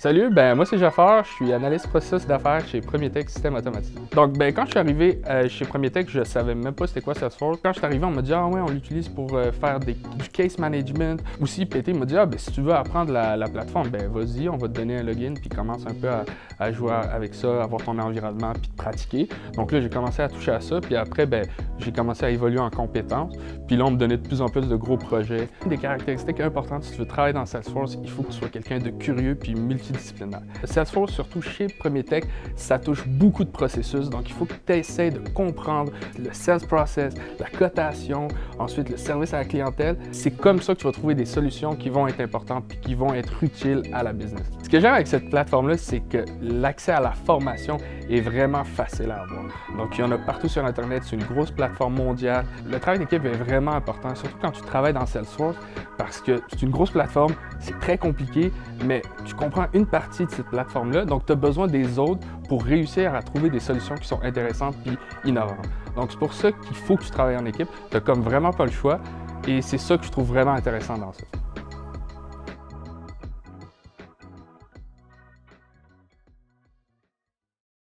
Salut, moi c'est Jafar, je suis analyste processus d'affaires chez Premiertech Systèmes Automatisés. Donc quand je suis arrivé chez Premiertech, je savais même pas c'était quoi Salesforce. Quand je suis arrivé, on m'a dit ouais, on l'utilise pour faire du case management. Aussi, PT m'a dit si tu veux apprendre la plateforme, vas-y, on va te donner un login puis commence un peu à jouer avec ça, avoir ton environnement puis te pratiquer. Donc là, j'ai commencé à toucher à ça, puis après j'ai commencé à évoluer en compétences. Puis là, on me donnait de plus en plus de gros projets. Des caractéristiques importantes si tu veux travailler dans Salesforce, il faut que tu sois quelqu'un de curieux puis multidisciplinaire. Salesforce, surtout chez Premiertech, ça touche beaucoup de processus, donc il faut que tu essaies de comprendre le sales process, la cotation, ensuite le service à la clientèle. C'est comme ça que tu vas trouver des solutions qui vont être importantes puis qui vont être utiles à la business. Ce que j'aime avec cette plateforme-là, c'est que l'accès à la formation est vraiment facile à avoir. Donc, il y en a partout sur Internet, c'est une grosse plateforme mondiale. Le travail d'équipe est vraiment important, surtout quand tu travailles dans Salesforce, parce que c'est une grosse plateforme, c'est très compliqué, mais tu comprends une partie de cette plateforme-là, donc tu as besoin des autres pour réussir à trouver des solutions qui sont intéressantes puis innovantes. Donc, c'est pour ça qu'il faut que tu travailles en équipe, tu n'as comme vraiment pas le choix, et c'est ça que je trouve vraiment intéressant dans ça.